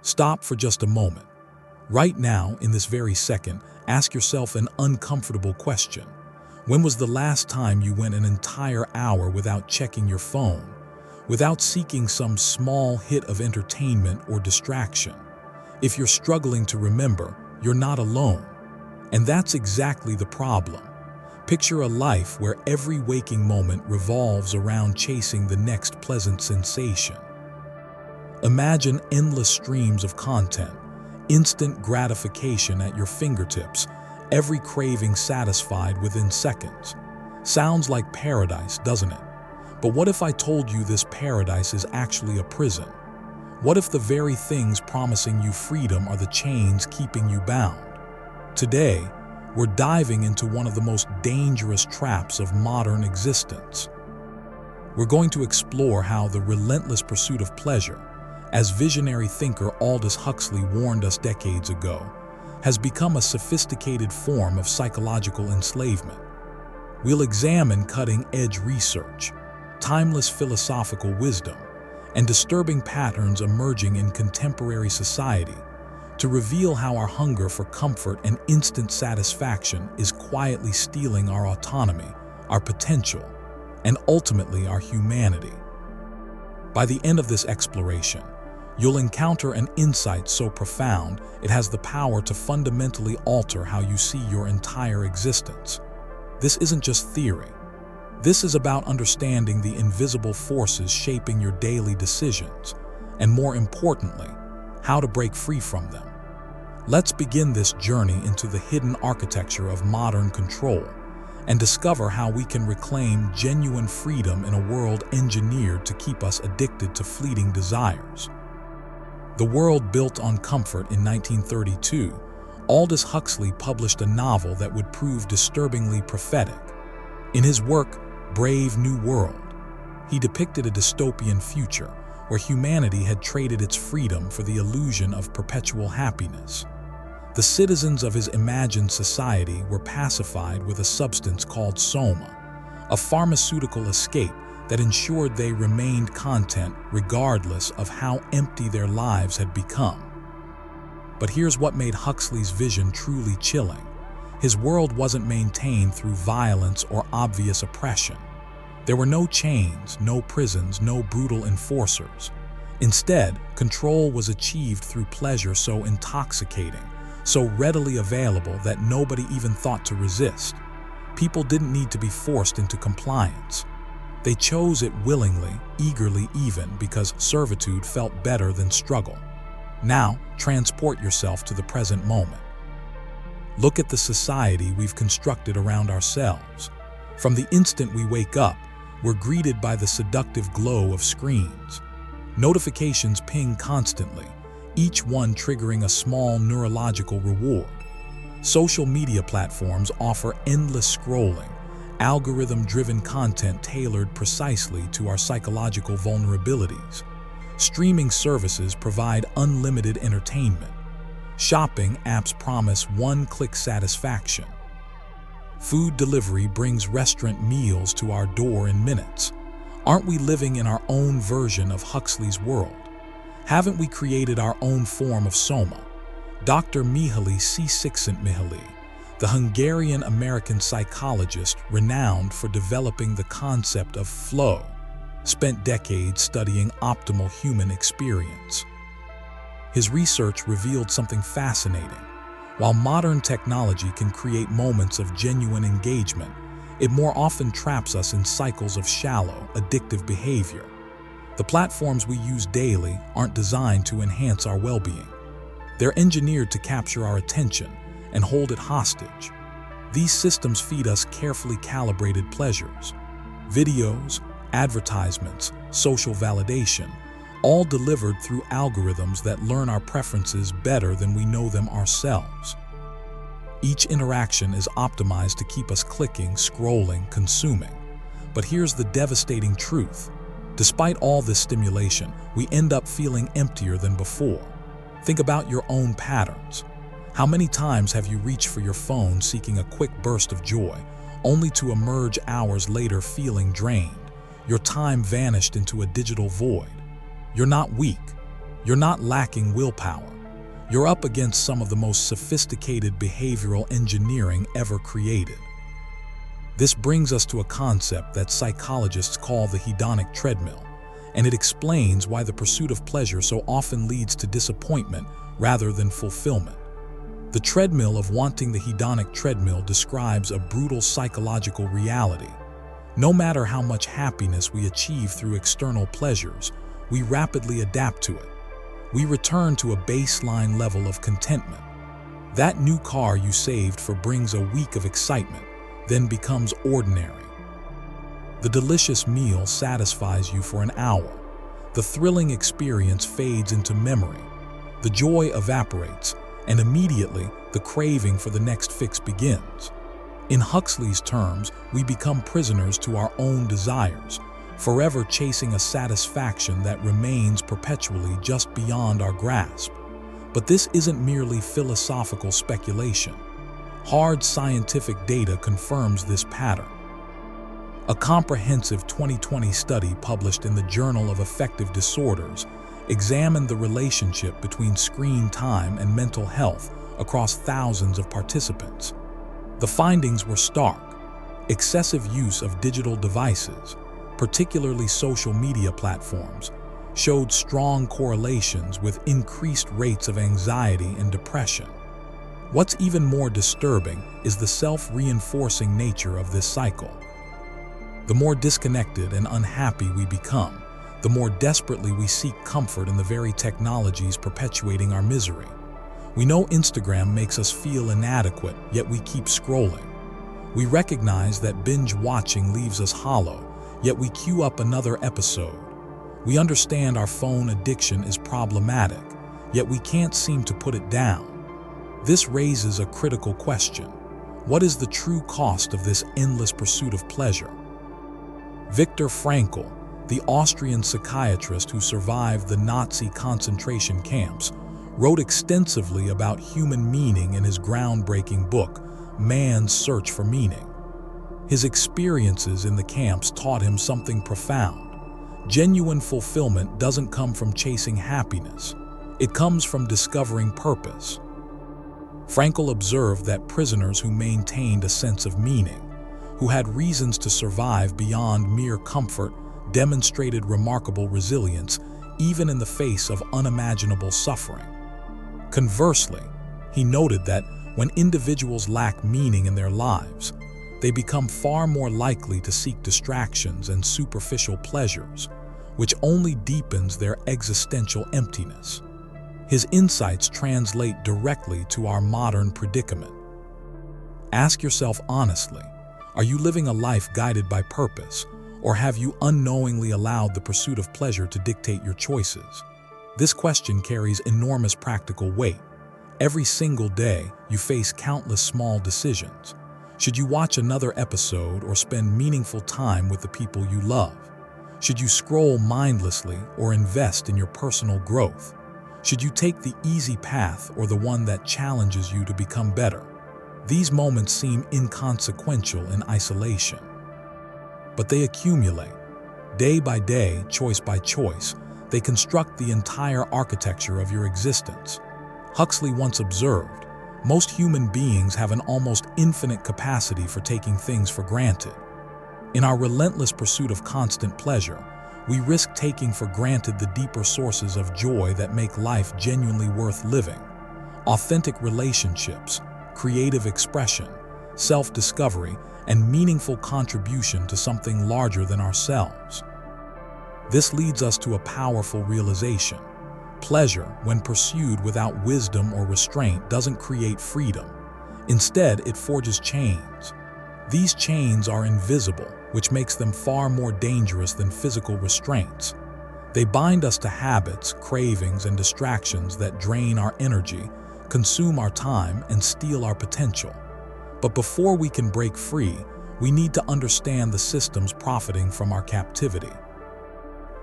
Stop for just a moment. Right now, in this very second, ask yourself an uncomfortable question. When was the last time you went an entire hour without checking your phone, without seeking some small hit of entertainment or distraction? If you're struggling to remember, you're not alone. And that's exactly the problem. Picture a life where every waking moment revolves around chasing the next pleasant sensation. Imagine endless streams of content, instant gratification at your fingertips, every craving satisfied within seconds. Sounds like paradise, doesn't it? But what if I told you this paradise is actually a prison? What if the very things promising you freedom are the chains keeping you bound? Today, we're diving into one of the most dangerous traps of modern existence. We're going to explore how the relentless pursuit of pleasure, as visionary thinker Aldous Huxley warned us decades ago, has become a sophisticated form of psychological enslavement. We'll examine cutting-edge research, timeless philosophical wisdom, and disturbing patterns emerging in contemporary society to reveal how our hunger for comfort and instant satisfaction is quietly stealing our autonomy, our potential, and ultimately our humanity. By the end of this exploration, you'll encounter an insight so profound it has the power to fundamentally alter how you see your entire existence. This isn't just theory. This is about understanding the invisible forces shaping your daily decisions, and more importantly, how to break free from them. Let's begin this journey into the hidden architecture of modern control and discover how we can reclaim genuine freedom in a world engineered to keep us addicted to fleeting desires. The world built on comfort. In 1932, Aldous Huxley published a novel that would prove disturbingly prophetic. In his work, Brave New World, he depicted a dystopian future where humanity had traded its freedom for the illusion of perpetual happiness. The citizens of his imagined society were pacified with a substance called soma, a pharmaceutical escape that ensured they remained content regardless of how empty their lives had become. But here's what made Huxley's vision truly chilling. His world wasn't maintained through violence or obvious oppression. There were no chains, no prisons, no brutal enforcers. Instead, control was achieved through pleasure so intoxicating, so readily available that nobody even thought to resist. People didn't need to be forced into compliance. They chose it willingly, eagerly even, because servitude felt better than struggle. Now, transport yourself to the present moment. Look at the society we've constructed around ourselves. From the instant we wake up, we're greeted by the seductive glow of screens. Notifications ping constantly, each one triggering a small neurological reward. Social media platforms offer endless scrolling, algorithm-driven content tailored precisely to our psychological vulnerabilities. Streaming services provide unlimited entertainment. Shopping apps promise one-click satisfaction. Food delivery brings restaurant meals to our door in minutes. Aren't we living in our own version of Huxley's world? Haven't we created our own form of soma? Dr. Mihaly Csikszentmihalyi, the Hungarian-American psychologist renowned for developing the concept of flow, spent decades studying optimal human experience. His research revealed something fascinating. While modern technology can create moments of genuine engagement, it more often traps us in cycles of shallow, addictive behavior. The platforms we use daily aren't designed to enhance our well-being. They're engineered to capture our attention and hold it hostage. These systems feed us carefully calibrated pleasures. Videos, advertisements, social validation, all delivered through algorithms that learn our preferences better than we know them ourselves. Each interaction is optimized to keep us clicking, scrolling, consuming. But here's the devastating truth. Despite all this stimulation, we end up feeling emptier than before. Think about your own patterns. How many times have you reached for your phone seeking a quick burst of joy, only to emerge hours later feeling drained? Your time vanished into a digital void. You're not weak. You're not lacking willpower. You're up against some of the most sophisticated behavioral engineering ever created. This brings us to a concept that psychologists call the hedonic treadmill, and it explains why the pursuit of pleasure so often leads to disappointment rather than fulfillment. The treadmill of wanting, the hedonic treadmill, describes a brutal psychological reality. No matter how much happiness we achieve through external pleasures, we rapidly adapt to it. We return to a baseline level of contentment. That new car you saved for brings a week of excitement, then becomes ordinary. The delicious meal satisfies you for an hour. The thrilling experience fades into memory. The joy evaporates, and immediately the craving for the next fix begins. In Huxley's terms, we become prisoners to our own desires, forever chasing a satisfaction that remains perpetually just beyond our grasp. But this isn't merely philosophical speculation. Hard scientific data confirms this pattern. A comprehensive 2020 study published in the Journal of Affective Disorders examined the relationship between screen time and mental health across thousands of participants. The findings were stark. Excessive use of digital devices, particularly social media platforms, showed strong correlations with increased rates of anxiety and depression. What's even more disturbing is the self-reinforcing nature of this cycle. The more disconnected and unhappy we become, the more desperately we seek comfort in the very technologies perpetuating our misery. We know Instagram makes us feel inadequate, yet we keep scrolling. We recognize that binge watching leaves us hollow, yet we queue up another episode. We understand our phone addiction is problematic, yet we can't seem to put it down. This raises a critical question. What is the true cost of this endless pursuit of pleasure? Viktor Frankl, the Austrian psychiatrist who survived the Nazi concentration camps, wrote extensively about human meaning in his groundbreaking book, Man's Search for Meaning. His experiences in the camps taught him something profound. Genuine fulfillment doesn't come from chasing happiness. It comes from discovering purpose. Frankl observed that prisoners who maintained a sense of meaning, who had reasons to survive beyond mere comfort, demonstrated remarkable resilience even in the face of unimaginable suffering. Conversely, he noted that when individuals lack meaning in their lives, they become far more likely to seek distractions and superficial pleasures, which only deepens their existential emptiness. His insights translate directly to our modern predicament. Ask yourself honestly, are you living a life guided by purpose, or have you unknowingly allowed the pursuit of pleasure to dictate your choices? This question carries enormous practical weight. Every single day, you face countless small decisions. Should you watch another episode or spend meaningful time with the people you love? Should you scroll mindlessly or invest in your personal growth? Should you take the easy path or the one that challenges you to become better? These moments seem inconsequential in isolation, but they accumulate. Day by day, choice by choice, they construct the entire architecture of your existence. Huxley once observed, most human beings have an almost infinite capacity for taking things for granted. In our relentless pursuit of constant pleasure, we risk taking for granted the deeper sources of joy that make life genuinely worth living. Authentic relationships, creative expression, self-discovery, and meaningful contribution to something larger than ourselves. This leads us to a powerful realization. Pleasure, when pursued without wisdom or restraint, doesn't create freedom. Instead, it forges chains. These chains are invisible, which makes them far more dangerous than physical restraints. They bind us to habits, cravings, and distractions that drain our energy, consume our time, and steal our potential. But before we can break free, we need to understand the systems profiting from our captivity.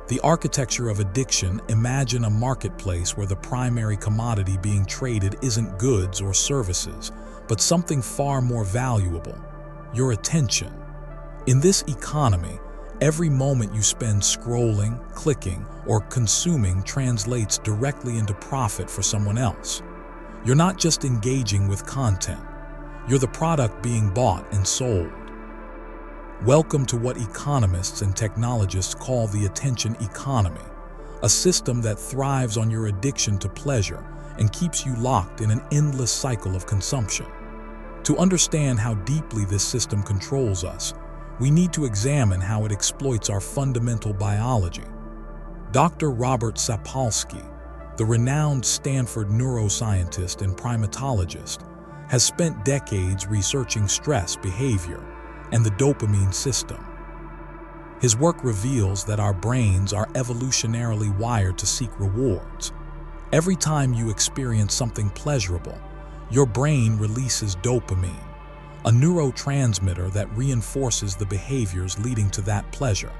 The architecture of addiction. Imagine a marketplace where the primary commodity being traded isn't goods or services, but something far more valuable: your attention. In this economy, Every moment you spend scrolling, clicking, or consuming translates directly into profit for someone else. You're not just engaging with content, you're the product being bought and sold. Welcome to what economists and technologists call the attention economy, a system that thrives on your addiction to pleasure and keeps you locked in an endless cycle of consumption. To understand how deeply this system controls us, we need to examine how it exploits our fundamental biology. Dr. Robert Sapolsky, the renowned Stanford neuroscientist and primatologist, has spent decades researching stress behavior and the dopamine system. His work reveals that our brains are evolutionarily wired to seek rewards. Every time you experience something pleasurable, your brain releases dopamine, a neurotransmitter that reinforces the behaviors leading to that pleasure.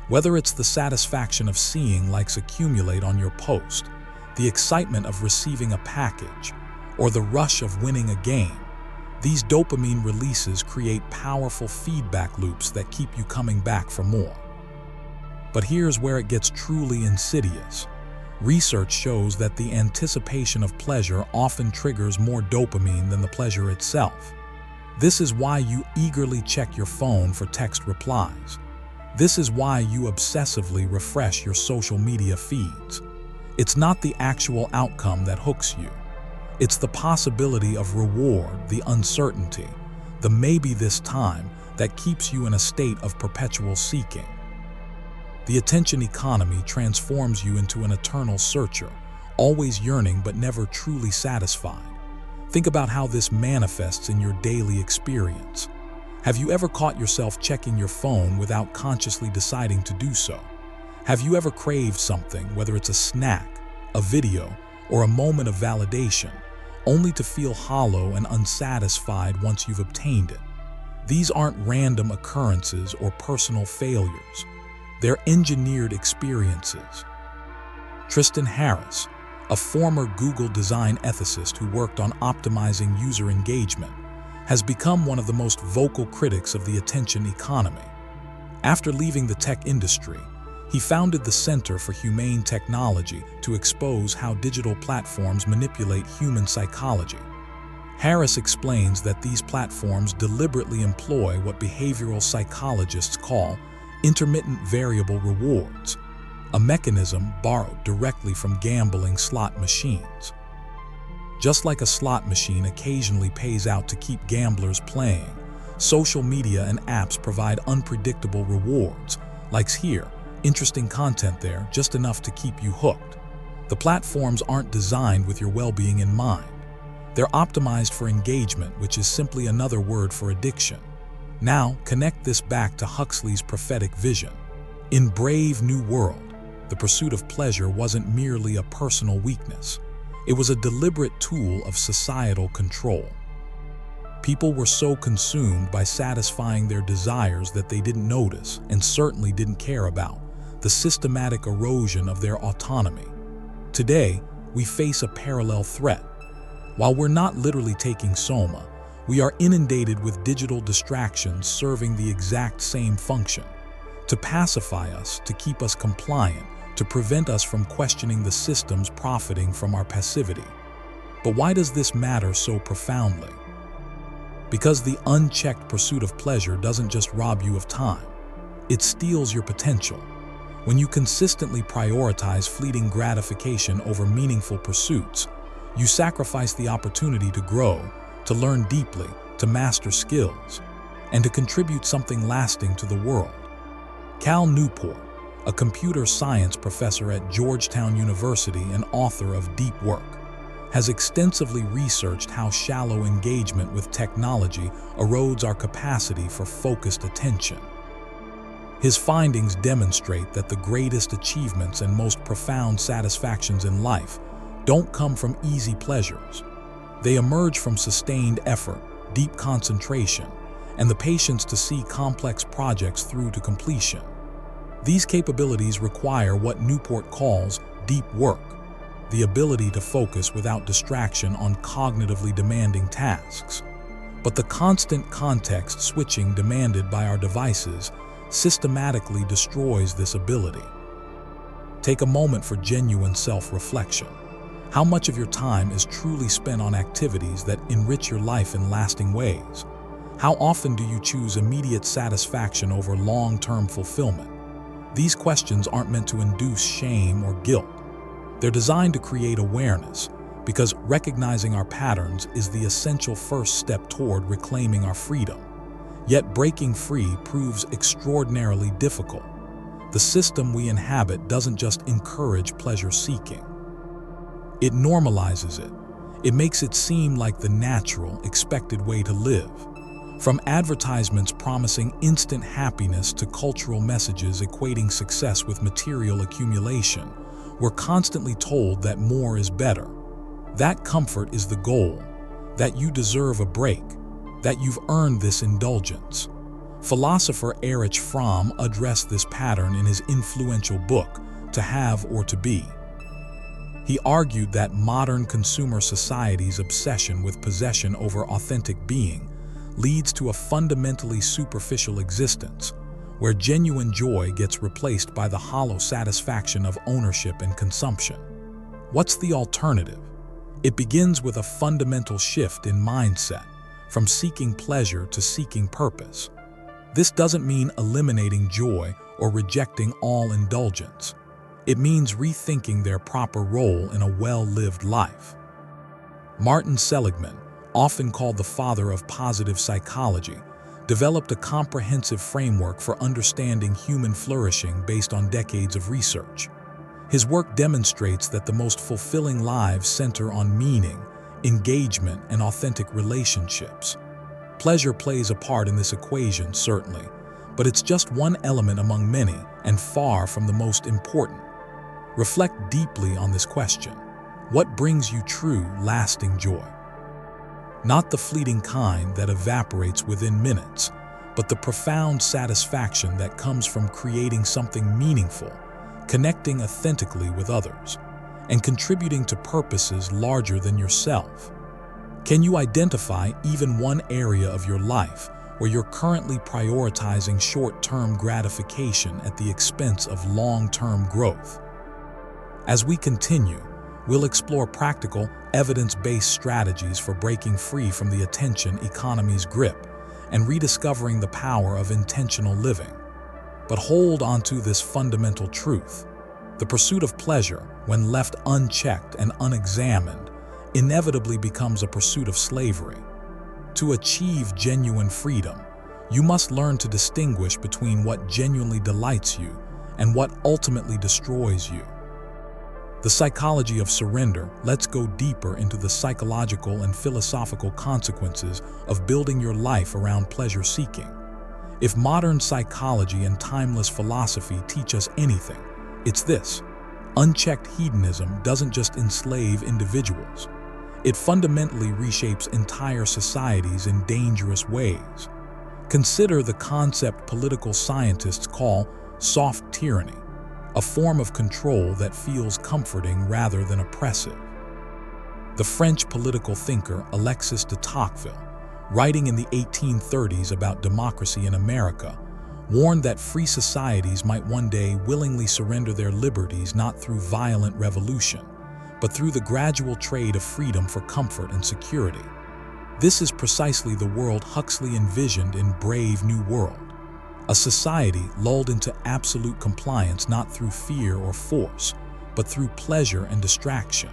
Whether it's the satisfaction of seeing likes accumulate on your post, the excitement of receiving a package, or the rush of winning a game, these dopamine releases create powerful feedback loops that keep you coming back for more. But here's where it gets truly insidious. Research shows that the anticipation of pleasure often triggers more dopamine than the pleasure itself. This is why you eagerly check your phone for text replies. This is why you obsessively refresh your social media feeds. It's not the actual outcome that hooks you. It's the possibility of reward, the uncertainty, the maybe this time that keeps you in a state of perpetual seeking. The attention economy transforms you into an eternal searcher, always yearning but never truly satisfied. Think about how this manifests in your daily experience. Have you ever caught yourself checking your phone without consciously deciding to do so? Have you ever craved something, whether it's a snack, a video, or a moment of validation, only to feel hollow and unsatisfied once you've obtained it? These aren't random occurrences or personal failures. They're engineered experiences. Tristan Harris, a former Google design ethicist who worked on optimizing user engagement, has become one of the most vocal critics of the attention economy. After leaving the tech industry, he founded the Center for Humane Technology to expose how digital platforms manipulate human psychology. Harris explains that these platforms deliberately employ what behavioral psychologists call intermittent variable rewards, a mechanism borrowed directly from gambling slot machines. Just like a slot machine occasionally pays out to keep gamblers playing, social media and apps provide unpredictable rewards, likes here, interesting content there, just enough to keep you hooked. The platforms aren't designed with your well-being in mind. They're optimized for engagement, which is simply another word for addiction. Now, connect this back to Huxley's prophetic vision. In Brave New World, the pursuit of pleasure wasn't merely a personal weakness. It was a deliberate tool of societal control. People were so consumed by satisfying their desires that they didn't notice, and certainly didn't care about, the systematic erosion of their autonomy. Today, we face a parallel threat. While we're not literally taking soma, we are inundated with digital distractions serving the exact same function: to pacify us, to keep us compliant, to prevent us from questioning the systems profiting from our passivity. But why does this matter so profoundly? Because the unchecked pursuit of pleasure doesn't just rob you of time, it steals your potential. When you consistently prioritize fleeting gratification over meaningful pursuits, you sacrifice the opportunity to grow, to learn deeply, to master skills, and to contribute something lasting to the world. Cal Newport, a computer science professor at Georgetown University and author of Deep Work, has extensively researched how shallow engagement with technology erodes our capacity for focused attention. His findings demonstrate that the greatest achievements and most profound satisfactions in life don't come from easy pleasures. They emerge from sustained effort, deep concentration, and the patience to see complex projects through to completion. These capabilities require what Newport calls deep work, the ability to focus without distraction on cognitively demanding tasks. But the constant context switching demanded by our devices systematically destroys this ability. Take a moment for genuine self-reflection. How much of your time is truly spent on activities that enrich your life in lasting ways? How often do you choose immediate satisfaction over long-term fulfillment? These questions aren't meant to induce shame or guilt. They're designed to create awareness, because recognizing our patterns is the essential first step toward reclaiming our freedom. Yet breaking free proves extraordinarily difficult. The system we inhabit doesn't just encourage pleasure-seeking. It normalizes it. It makes it seem like the natural, expected way to live. From advertisements promising instant happiness to cultural messages equating success with material accumulation, we're constantly told that more is better. That comfort is the goal, that you deserve a break, that you've earned this indulgence. Philosopher Erich Fromm addressed this pattern in his influential book, To Have or to Be. He argued that modern consumer society's obsession with possession over authentic being leads to a fundamentally superficial existence, where genuine joy gets replaced by the hollow satisfaction of ownership and consumption. What's the alternative? It begins with a fundamental shift in mindset, from seeking pleasure to seeking purpose. This doesn't mean eliminating joy or rejecting all indulgence. It means rethinking their proper role in a well-lived life. Martin Seligman, often called the father of positive psychology, developed a comprehensive framework for understanding human flourishing based on decades of research. His work demonstrates that the most fulfilling lives center on meaning, engagement, and authentic relationships. Pleasure plays a part in this equation, certainly, but it's just one element among many and far from the most important. Reflect deeply on this question. What brings you true, lasting joy? Not the fleeting kind that evaporates within minutes, but the profound satisfaction that comes from creating something meaningful, connecting authentically with others, and contributing to purposes larger than yourself. Can you identify even one area of your life where you're currently prioritizing short-term gratification at the expense of long-term growth? As we continue, we'll explore practical, evidence-based strategies for breaking free from the attention economy's grip and rediscovering the power of intentional living. But hold on to this fundamental truth. The pursuit of pleasure, when left unchecked and unexamined, inevitably becomes a pursuit of slavery. To achieve genuine freedom, you must learn to distinguish between what genuinely delights you and what ultimately destroys you. The psychology of surrender. Let's go deeper into the psychological and philosophical consequences of building your life around pleasure-seeking. If modern psychology and timeless philosophy teach us anything, it's this: unchecked hedonism doesn't just enslave individuals. It fundamentally reshapes entire societies in dangerous ways. Consider the concept political scientists call soft tyranny, a form of control that feels comforting rather than oppressive. The French political thinker Alexis de Tocqueville, writing in the 1830s about democracy in America, warned that free societies might one day willingly surrender their liberties not through violent revolution, but through the gradual trade of freedom for comfort and security. This is precisely the world Huxley envisioned in Brave New World. A society lulled into absolute compliance not through fear or force, but through pleasure and distraction.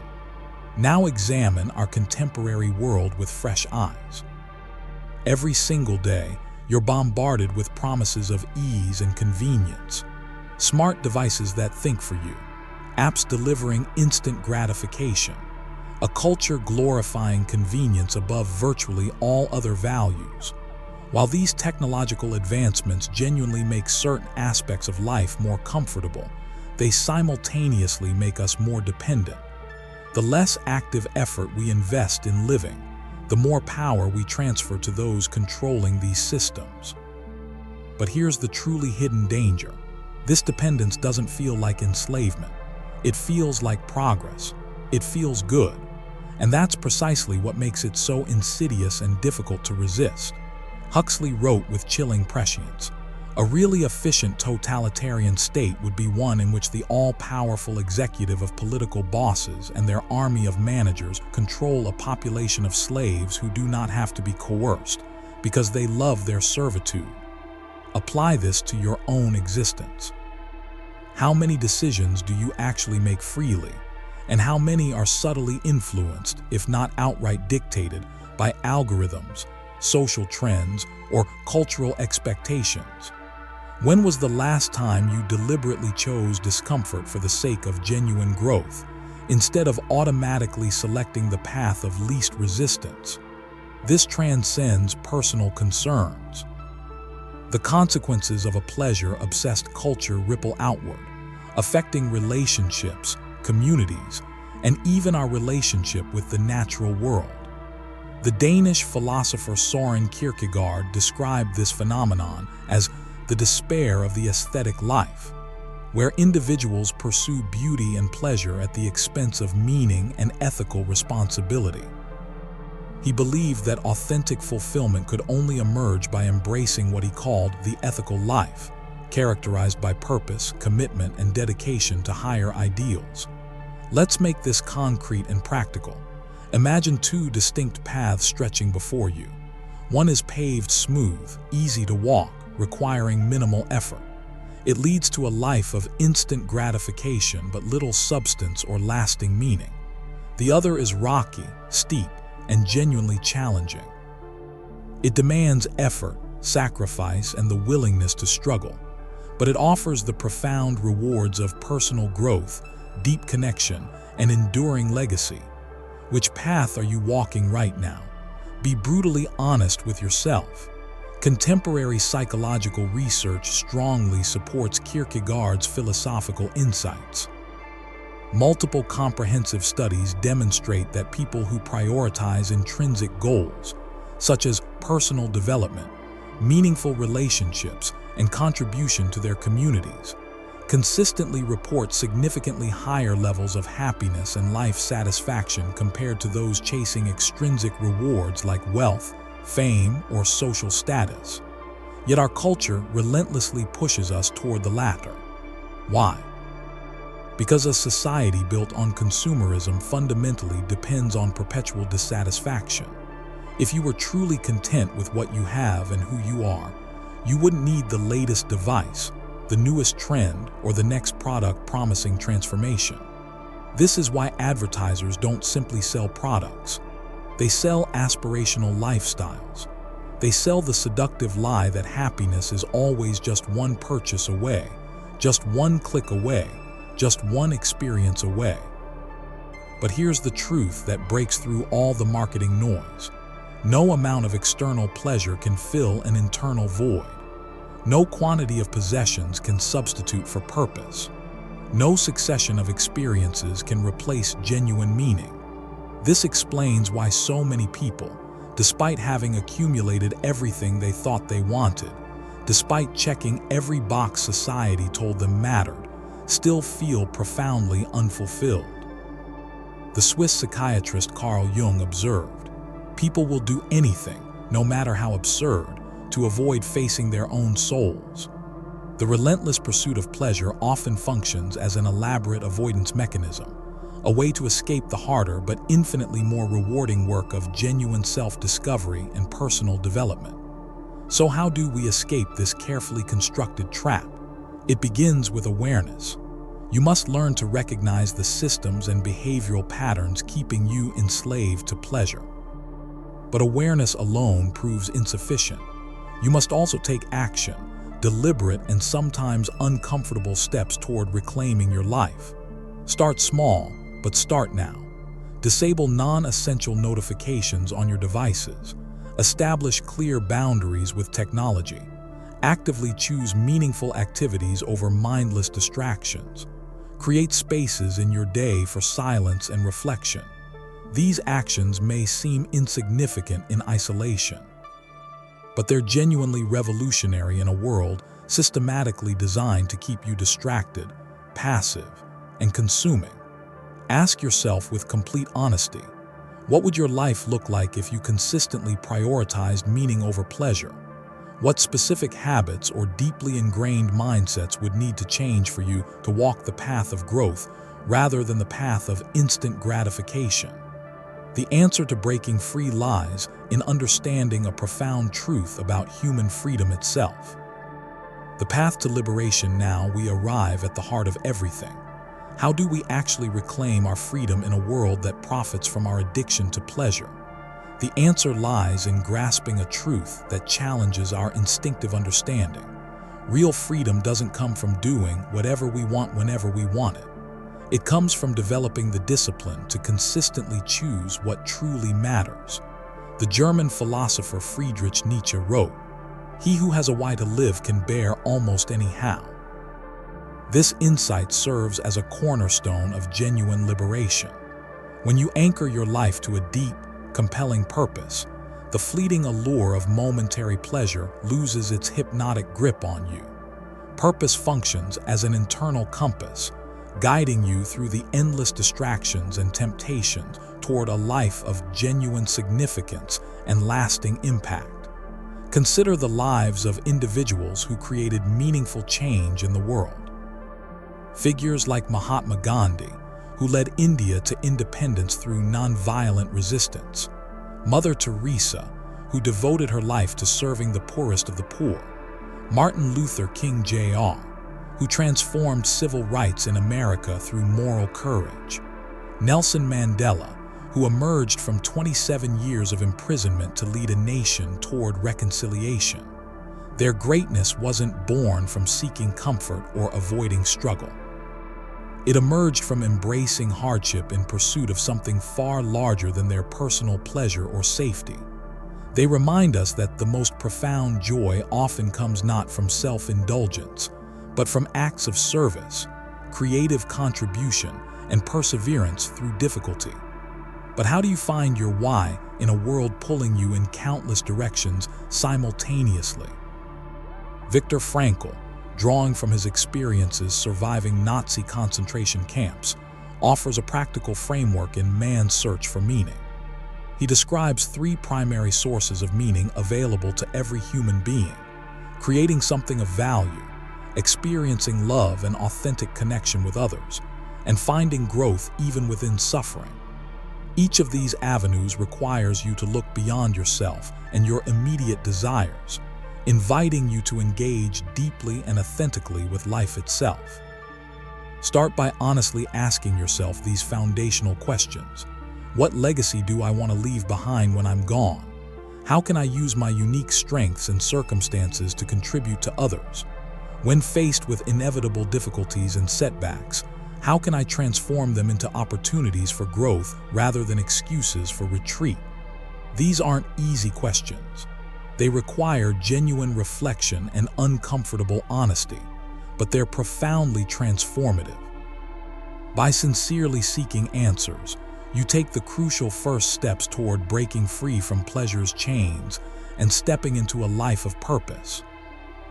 Now examine our contemporary world with fresh eyes. Every single day, you're bombarded with promises of ease and convenience. Smart devices that think for you, apps delivering instant gratification, a culture glorifying convenience above virtually all other values. While these technological advancements genuinely make certain aspects of life more comfortable, they simultaneously make us more dependent. The less active effort we invest in living, the more power we transfer to those controlling these systems. But here's the truly hidden danger. This dependence doesn't feel like enslavement. It feels like progress. It feels good. And that's precisely what makes it so insidious and difficult to resist. Huxley wrote with chilling prescience, A really efficient totalitarian state would be one in which the all-powerful executive of political bosses and their army of managers control a population of slaves who do not have to be coerced because they love their servitude. Apply this to your own existence. How many decisions do you actually make freely, and how many are subtly influenced, if not outright dictated, by algorithms, social trends, or cultural expectations? When was the last time you deliberately chose discomfort for the sake of genuine growth, instead of automatically selecting the path of least resistance? This transcends personal concerns. The consequences of a pleasure-obsessed culture ripple outward, affecting relationships, communities, and even our relationship with the natural world. The Danish philosopher Søren Kierkegaard described this phenomenon as the despair of the aesthetic life, where individuals pursue beauty and pleasure at the expense of meaning and ethical responsibility. He believed that authentic fulfillment could only emerge by embracing what he called the ethical life, characterized by purpose, commitment, and dedication to higher ideals. Let's make this concrete and practical. Imagine two distinct paths stretching before you. One is paved smooth, easy to walk, requiring minimal effort. It leads to a life of instant gratification but little substance or lasting meaning. The other is rocky, steep, and genuinely challenging. It demands effort, sacrifice, and the willingness to struggle, but it offers the profound rewards of personal growth, deep connection, and enduring legacy. Which path are you walking right now? Be brutally honest with yourself. Contemporary psychological research strongly supports Kierkegaard's philosophical insights. Multiple comprehensive studies demonstrate that people who prioritize intrinsic goals, such as personal development, meaningful relationships, and contribution to their communities, consistently report significantly higher levels of happiness and life satisfaction compared to those chasing extrinsic rewards like wealth, fame, or social status. Yet our culture relentlessly pushes us toward the latter. Why? Because a society built on consumerism fundamentally depends on perpetual dissatisfaction. If you were truly content with what you have and who you are, you wouldn't need the latest device, the newest trend, or the next product promising transformation. This is why advertisers don't simply sell products. They sell aspirational lifestyles. They sell the seductive lie that happiness is always just one purchase away, just one click away, just one experience away. But here's the truth that breaks through all the marketing noise. No amount of external pleasure can fill an internal void. No quantity of possessions can substitute for purpose. No succession of experiences can replace genuine meaning. This explains why so many people, despite having accumulated everything they thought they wanted, despite checking every box society told them mattered, still feel profoundly unfulfilled. The Swiss psychiatrist Carl Jung observed, "People will do anything, no matter how absurd, to avoid facing their own souls." The relentless pursuit of pleasure often functions as an elaborate avoidance mechanism, a way to escape the harder but infinitely more rewarding work of genuine self-discovery and personal development. So how do we escape this carefully constructed trap? It begins with awareness. You must learn to recognize the systems and behavioral patterns keeping you enslaved to pleasure. But awareness alone proves insufficient. You must also take action, deliberate and sometimes uncomfortable steps toward reclaiming your life. Start small, but start now. Disable non-essential notifications on your devices. Establish clear boundaries with technology. Actively choose meaningful activities over mindless distractions. Create spaces in your day for silence and reflection. These actions may seem insignificant in isolation, but they're genuinely revolutionary in a world systematically designed to keep you distracted, passive, and consuming. Ask yourself with complete honesty, what would your life look like if you consistently prioritized meaning over pleasure? What specific habits or deeply ingrained mindsets would need to change for you to walk the path of growth rather than the path of instant gratification? The answer to breaking free lies in understanding a profound truth about human freedom itself. The path to liberation. Now we arrive at the heart of everything. How do we actually reclaim our freedom in a world that profits from our addiction to pleasure? The answer lies in grasping a truth that challenges our instinctive understanding. Real freedom doesn't come from doing whatever we want whenever we want it. It comes from developing the discipline to consistently choose what truly matters. The German philosopher Friedrich Nietzsche wrote, "He who has a why to live can bear almost any how." This insight serves as a cornerstone of genuine liberation. When you anchor your life to a deep, compelling purpose, the fleeting allure of momentary pleasure loses its hypnotic grip on you. Purpose functions as an internal compass, guiding you through the endless distractions and temptations toward a life of genuine significance and lasting impact. Consider the lives of individuals who created meaningful change in the world. Figures like Mahatma Gandhi, who led India to independence through nonviolent resistance. Mother Teresa, who devoted her life to serving the poorest of the poor. Martin Luther King Jr., who transformed civil rights in America through moral courage. Nelson Mandela, who emerged from 27 years of imprisonment to lead a nation toward reconciliation. Their greatness wasn't born from seeking comfort or avoiding struggle. It emerged from embracing hardship in pursuit of something far larger than their personal pleasure or safety. They remind us that the most profound joy often comes not from self-indulgence, but from acts of service, creative contribution, and perseverance through difficulty. But how do you find your why in a world pulling you in countless directions simultaneously? Viktor Frankl, drawing from his experiences surviving Nazi concentration camps, offers a practical framework in man's search for meaning. He describes 3 primary sources of meaning available to every human being: creating something of value, experiencing love and authentic connection with others, and finding growth even within suffering. Each of these avenues requires you to look beyond yourself and your immediate desires, inviting you to engage deeply and authentically with life itself. Start by honestly asking yourself these foundational questions. What legacy do I want to leave behind when I'm gone? How can I use my unique strengths and circumstances to contribute to others? When faced with inevitable difficulties and setbacks, how can I transform them into opportunities for growth rather than excuses for retreat? These aren't easy questions. They require genuine reflection and uncomfortable honesty, but they're profoundly transformative. By sincerely seeking answers, you take the crucial first steps toward breaking free from pleasure's chains and stepping into a life of purpose.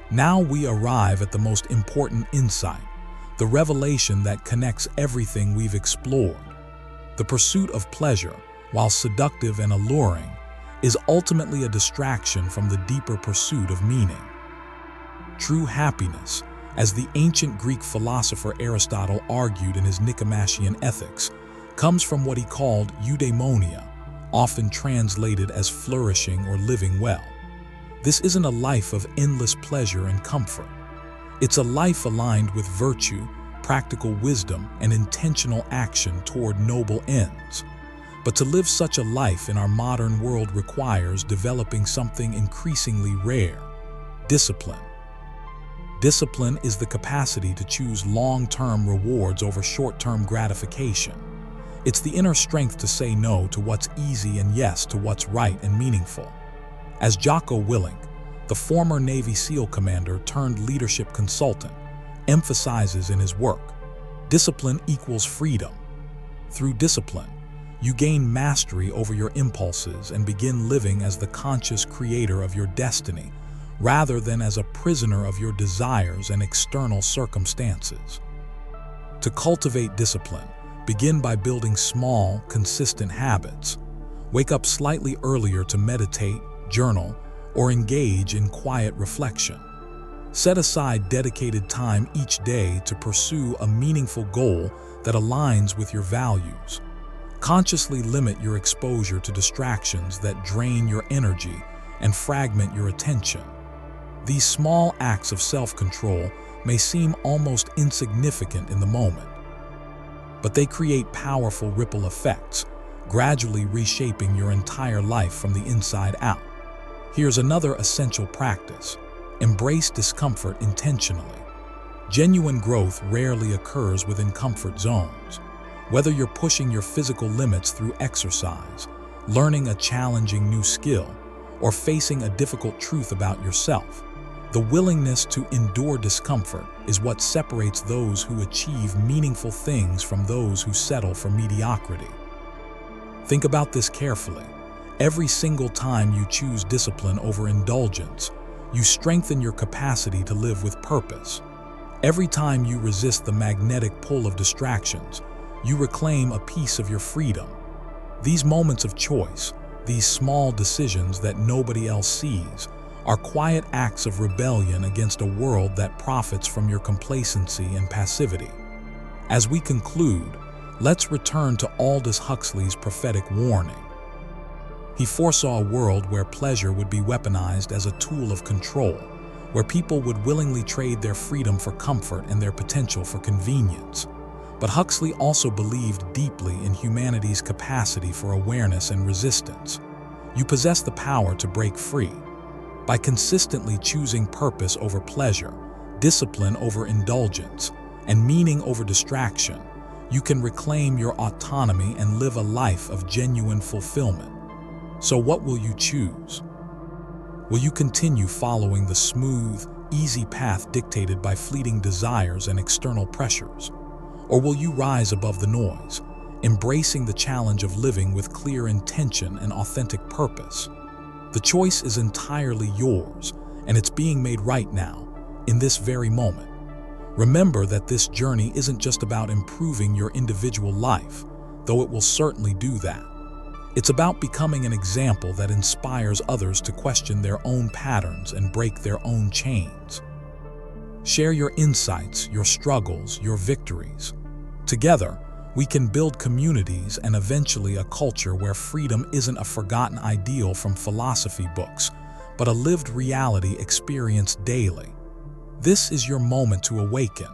Now we arrive at the most important insight, the revelation that connects everything we've explored. The pursuit of pleasure, while seductive and alluring, is ultimately a distraction from the deeper pursuit of meaning. True happiness, as the ancient Greek philosopher Aristotle argued in his Nicomachean Ethics, comes from what he called eudaimonia, often translated as flourishing or living well. This isn't a life of endless pleasure and comfort. It's a life aligned with virtue, practical wisdom, and intentional action toward noble ends. But to live such a life in our modern world requires developing something increasingly rare: discipline. Discipline is the capacity to choose long-term rewards over short-term gratification. It's the inner strength to say no to what's easy and yes to what's right and meaningful. As Jocko Willink, the former Navy SEAL commander turned leadership consultant, emphasizes in his work, discipline equals freedom. Through discipline, you gain mastery over your impulses and begin living as the conscious creator of your destiny, rather than as a prisoner of your desires and external circumstances. To cultivate discipline, begin by building small, consistent habits. Wake up slightly earlier to meditate, journal, or engage in quiet reflection. Set aside dedicated time each day to pursue a meaningful goal that aligns with your values. Consciously limit your exposure to distractions that drain your energy and fragment your attention. These small acts of self-control may seem almost insignificant in the moment, but they create powerful ripple effects, gradually reshaping your entire life from the inside out. Here's another essential practice: embrace discomfort intentionally. Genuine growth rarely occurs within comfort zones. Whether you're pushing your physical limits through exercise, learning a challenging new skill, or facing a difficult truth about yourself, the willingness to endure discomfort is what separates those who achieve meaningful things from those who settle for mediocrity. Think about this carefully. Every single time you choose discipline over indulgence, you strengthen your capacity to live with purpose. Every time you resist the magnetic pull of distractions, you reclaim a piece of your freedom. These moments of choice, these small decisions that nobody else sees, are quiet acts of rebellion against a world that profits from your complacency and passivity. As we conclude, let's return to Aldous Huxley's prophetic warning. He foresaw a world where pleasure would be weaponized as a tool of control, where people would willingly trade their freedom for comfort and their potential for convenience. But Huxley also believed deeply in humanity's capacity for awareness and resistance. You possess the power to break free. By consistently choosing purpose over pleasure, discipline over indulgence, and meaning over distraction, you can reclaim your autonomy and live a life of genuine fulfillment. So what will you choose? Will you continue following the smooth, easy path dictated by fleeting desires and external pressures? Or will you rise above the noise, embracing the challenge of living with clear intention and authentic purpose? The choice is entirely yours, and it's being made right now, in this very moment. Remember that this journey isn't just about improving your individual life, though it will certainly do that. It's about becoming an example that inspires others to question their own patterns and break their own chains. Share your insights, your struggles, your victories. Together, we can build communities and eventually a culture where freedom isn't a forgotten ideal from philosophy books, but a lived reality experienced daily. This is your moment to awaken.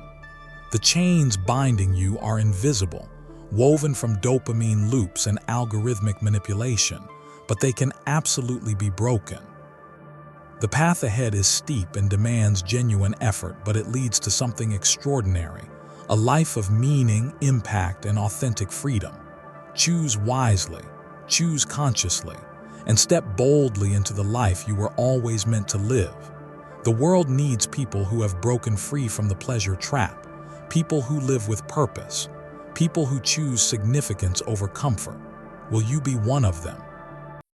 The chains binding you are invisible, woven from dopamine loops and algorithmic manipulation, but they can absolutely be broken. The path ahead is steep and demands genuine effort, but it leads to something extraordinary: a life of meaning, impact, and authentic freedom. Choose wisely, choose consciously, and step boldly into the life you were always meant to live. The world needs people who have broken free from the pleasure trap, people who live with purpose, people who choose significance over comfort. Will you be one of them?